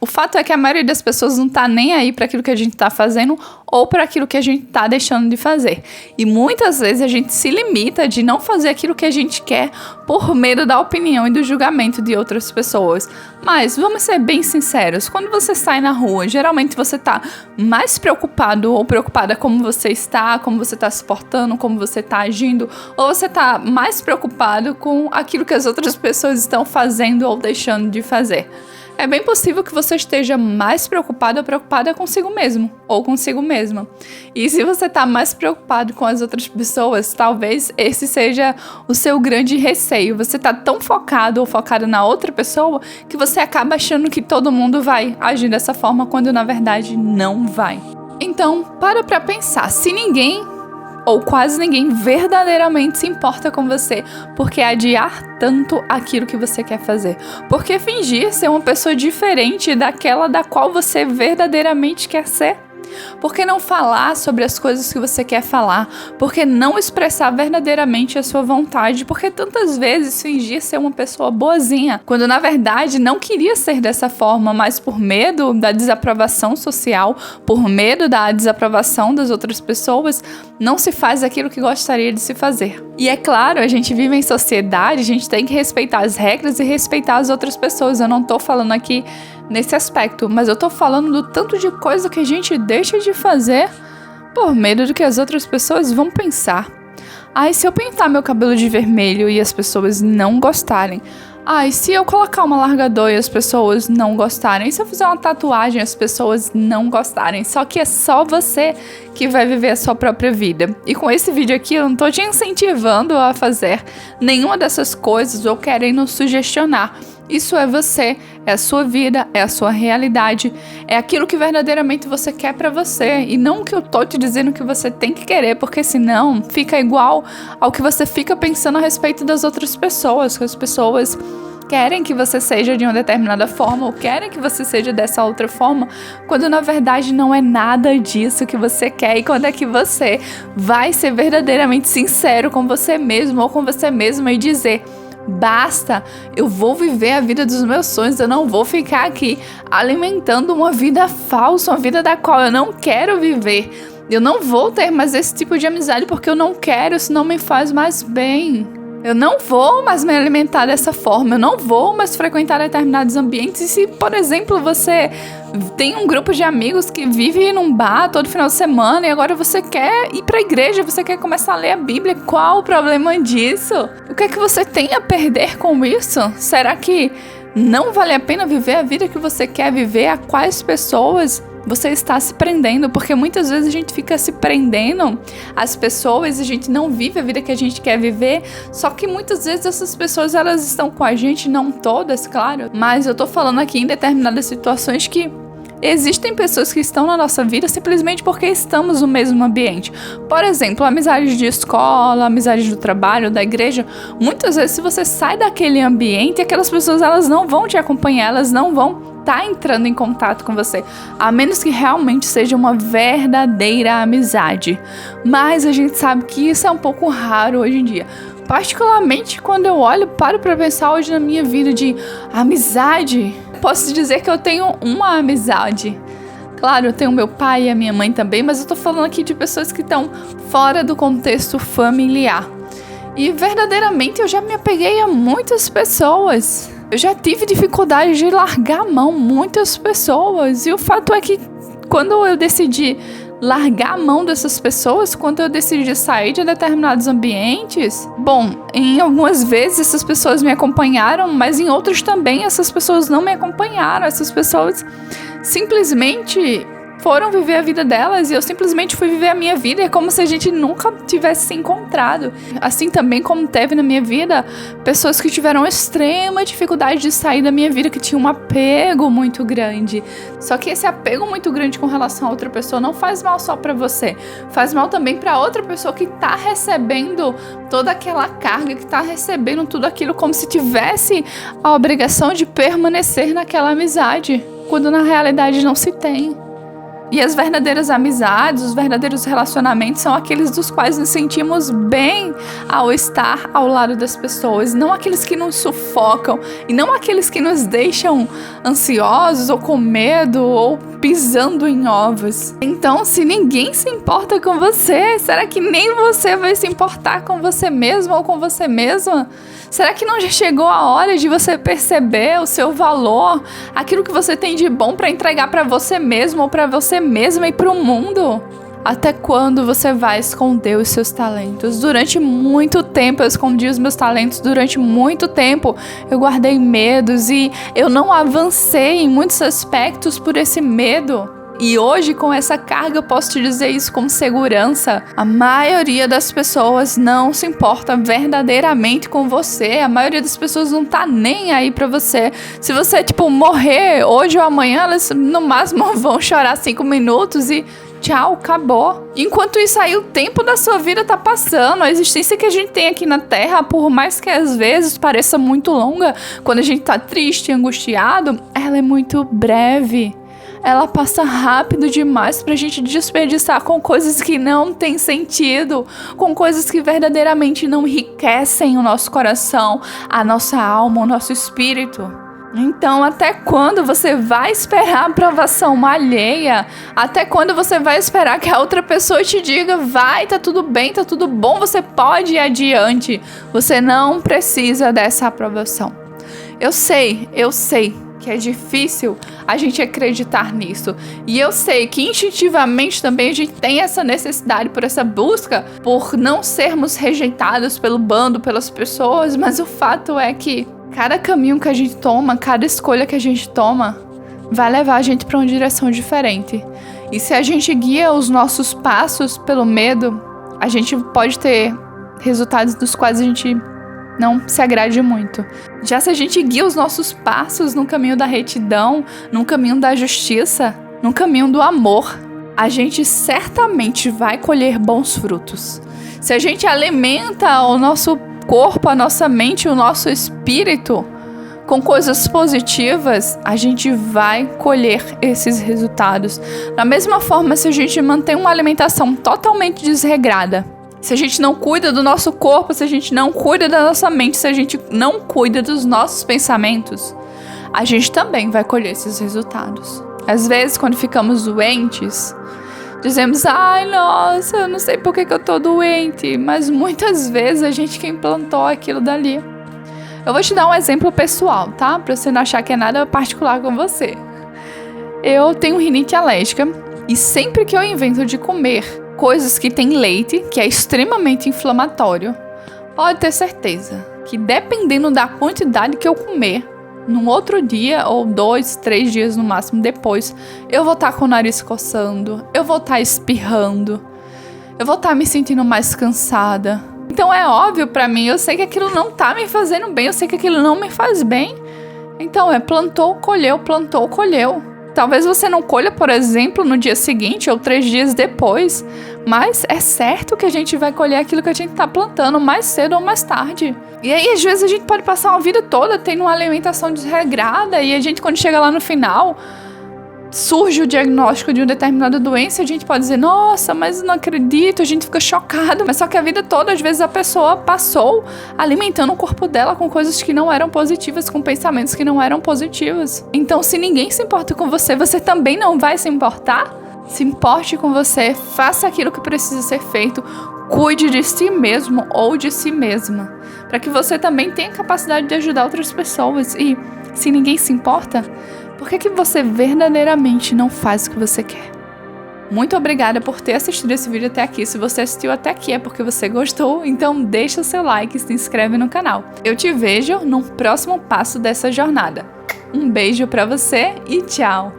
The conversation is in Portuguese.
O fato é que a maioria das pessoas não tá nem aí para aquilo que a gente tá fazendo ou para aquilo que a gente tá deixando de fazer. E muitas vezes a gente se limita de não fazer aquilo que a gente quer por medo da opinião e do julgamento de outras pessoas. Mas vamos ser bem sinceros, quando você sai na rua, geralmente você tá mais preocupado ou preocupada como você está se portando, como você tá agindo, ou você tá mais preocupado com aquilo que as outras pessoas estão fazendo ou deixando de fazer. É bem possível que você esteja mais preocupado ou preocupada consigo mesmo ou consigo mesma. E se você está mais preocupado com as outras pessoas, talvez esse seja o seu grande receio. Você está tão focado ou focada na outra pessoa que você acaba achando que todo mundo vai agir dessa forma quando na verdade não vai. Então, para pensar, se ninguém ou quase ninguém verdadeiramente se importa com você, por que adiar tanto aquilo que você quer fazer? Por que fingir ser uma pessoa diferente daquela da qual você verdadeiramente quer ser? Por que não falar sobre as coisas que você quer falar? Por que não expressar verdadeiramente a sua vontade? Por que tantas vezes fingir ser uma pessoa boazinha, quando na verdade não queria ser dessa forma, mas por medo da desaprovação social, por medo da desaprovação das outras pessoas, não se faz aquilo que gostaria de se fazer. E é claro, a gente vive em sociedade, a gente tem que respeitar as regras e respeitar as outras pessoas. Eu não tô falando aqui nesse aspecto, mas eu tô falando do tanto de coisa que a gente deixa de fazer por medo do que as outras pessoas vão pensar. Ai, se eu pintar meu cabelo de vermelho e as pessoas não gostarem? Ai, se eu colocar uma largador e as pessoas não gostarem? E se eu fizer uma tatuagem e as pessoas não gostarem? Só que é só você que vai viver a sua própria vida. E com esse vídeo aqui eu não tô te incentivando a fazer nenhuma dessas coisas ou querendo sugestionar. Isso é você, é a sua vida, é a sua realidade, é aquilo que verdadeiramente você quer pra você e não o que eu tô te dizendo que você tem que querer, porque senão fica igual ao que você fica pensando a respeito das outras pessoas, que as pessoas querem que você seja de uma determinada forma ou querem que você seja dessa outra forma, quando na verdade não é nada disso que você quer. E quando é que você vai ser verdadeiramente sincero com você mesmo ou com você mesma e dizer: basta, eu vou viver a vida dos meus sonhos, eu não vou ficar aqui alimentando uma vida falsa, uma vida da qual eu não quero viver. Eu não vou ter mais esse tipo de amizade porque eu não quero, isso não me faz mais bem. Eu não vou mais me alimentar dessa forma, eu não vou mais frequentar determinados ambientes. E se, por exemplo, você tem um grupo de amigos que vive num bar todo final de semana e agora você quer ir pra igreja, você quer começar a ler a Bíblia, qual o problema disso? O que é que você tem a perder com isso? Será que não vale a pena viver a vida que você quer viver? A quais pessoas você está se prendendo? Porque muitas vezes a gente fica se prendendo às pessoas e a gente não vive a vida que a gente quer viver. Só que muitas vezes essas pessoas, elas estão com a gente, não todas, claro. Mas eu tô falando aqui em determinadas situações que existem pessoas que estão na nossa vida simplesmente porque estamos no mesmo ambiente. Por exemplo, amizades de escola, amizades do trabalho, da igreja. Muitas vezes, se você sai daquele ambiente, aquelas pessoas, elas não vão te acompanhar, elas não vão tá entrando em contato com você, a menos que realmente seja uma verdadeira amizade. Mas a gente sabe que isso é um pouco raro hoje em dia. Particularmente quando eu olho, paro pra pensar hoje na minha vida de amizade. Posso dizer que eu tenho uma amizade. Claro, eu tenho meu pai e a minha mãe também, mas eu tô falando aqui de pessoas que estão fora do contexto familiar. E verdadeiramente eu já me apeguei a muitas pessoas. Eu já tive dificuldade de largar a mão, muitas pessoas. E o fato é que quando eu decidi largar a mão dessas pessoas, quando eu decidi sair de determinados ambientes, bom, em algumas vezes essas pessoas me acompanharam, mas em outros também essas pessoas não me acompanharam. Essas pessoas simplesmente foram viver a vida delas e eu simplesmente fui viver a minha vida. É como se a gente nunca tivesse se encontrado. Assim também como teve na minha vida pessoas que tiveram extrema dificuldade de sair da minha vida, que tinham um apego muito grande. Só que esse apego muito grande com relação a outra pessoa não faz mal só pra você, faz mal também pra outra pessoa que tá recebendo toda aquela carga, que tá recebendo tudo aquilo como se tivesse a obrigação de permanecer naquela amizade, quando na realidade não se tem. E as verdadeiras amizades, os verdadeiros relacionamentos são aqueles dos quais nos sentimos bem ao estar ao lado das pessoas, não aqueles que nos sufocam e não aqueles que nos deixam ansiosos ou com medo ou pisando em ovos. Então, se ninguém se importa com você, será que nem você vai se importar com você mesmo ou com você mesma? Será que não já chegou a hora de você perceber o seu valor, aquilo que você tem de bom para entregar para você mesmo ou para você mesma e para o mundo? Até quando você vai esconder os seus talentos? Durante muito tempo eu escondi os meus talentos, durante muito tempo eu guardei medos e eu não avancei em muitos aspectos por esse medo. E hoje, com essa carga, eu posso te dizer isso com segurança. A maioria das pessoas não se importa verdadeiramente com você. A maioria das pessoas não tá nem aí pra você. Se você, morrer hoje ou amanhã, elas no máximo vão chorar 5 minutos e tchau, acabou. Enquanto isso aí, o tempo da sua vida tá passando. A existência que a gente tem aqui na Terra, por mais que às vezes pareça muito longa, quando a gente tá triste, angustiado, ela é muito breve. Ela passa rápido demais pra gente desperdiçar com coisas que não têm sentido, com coisas que verdadeiramente não enriquecem o nosso coração, a nossa alma, o nosso espírito. Então, até quando você vai esperar a aprovação alheia? Até quando você vai esperar que a outra pessoa te diga, vai, tá tudo bem, tá tudo bom, você pode ir adiante. Você não precisa dessa aprovação. Eu sei que é difícil a gente acreditar nisso. E eu sei que instintivamente também a gente tem essa necessidade por essa busca, por não sermos rejeitados pelo bando, pelas pessoas, mas o fato é que cada caminho que a gente toma, cada escolha que a gente toma, vai levar a gente para uma direção diferente. E se a gente guia os nossos passos pelo medo, a gente pode ter resultados dos quais a gente não se agrade muito. Já se a gente guia os nossos passos no caminho da retidão, no caminho da justiça, no caminho do amor, a gente certamente vai colher bons frutos. Se a gente alimenta o nosso corpo, a nossa mente, o nosso espírito com coisas positivas, a gente vai colher esses resultados. Da mesma forma, se a gente mantém uma alimentação totalmente desregrada, se a gente não cuida do nosso corpo, se a gente não cuida da nossa mente, se a gente não cuida dos nossos pensamentos, a gente também vai colher esses resultados. Às vezes, quando ficamos doentes, dizemos, ai, nossa, eu não sei por que eu tô doente. Mas muitas vezes a gente que implantou aquilo dali. Eu vou te dar um exemplo pessoal, tá? Pra você não achar que é nada particular com você. Eu tenho rinite alérgica e sempre que eu invento de comer coisas que tem leite, que é extremamente inflamatório, pode ter certeza que dependendo da quantidade que eu comer, num outro dia ou 2, 3 dias no máximo depois, eu vou estar com o nariz coçando, eu vou estar espirrando, eu vou estar me sentindo mais cansada. Então é óbvio pra mim, eu sei que aquilo não tá me fazendo bem, eu sei que aquilo não me faz bem. Então plantou, colheu, plantou, colheu. Talvez você não colha, por exemplo, no dia seguinte ou 3 dias depois, mas é certo que a gente vai colher aquilo que a gente está plantando mais cedo ou mais tarde. E aí, às vezes, a gente pode passar uma vida toda tendo uma alimentação desregrada e a gente, quando chega lá no final, surge o diagnóstico de uma determinada doença, a gente pode dizer, nossa, mas não acredito, a gente fica chocado. Mas só que a vida toda, às vezes, a pessoa passou alimentando o corpo dela com coisas que não eram positivas, com pensamentos que não eram positivos. Então, se ninguém se importa com você, você também não vai se importar? Se importe com você, faça aquilo que precisa ser feito, cuide de si mesmo ou de si mesma, para que você também tenha capacidade de ajudar outras pessoas. E se ninguém se importa, por que você verdadeiramente não faz o que você quer? Muito obrigada por ter assistido esse vídeo até aqui. Se você assistiu até aqui é porque você gostou, então deixa o seu like e se inscreve no canal. Eu te vejo no próximo passo dessa jornada. Um beijo pra você e tchau!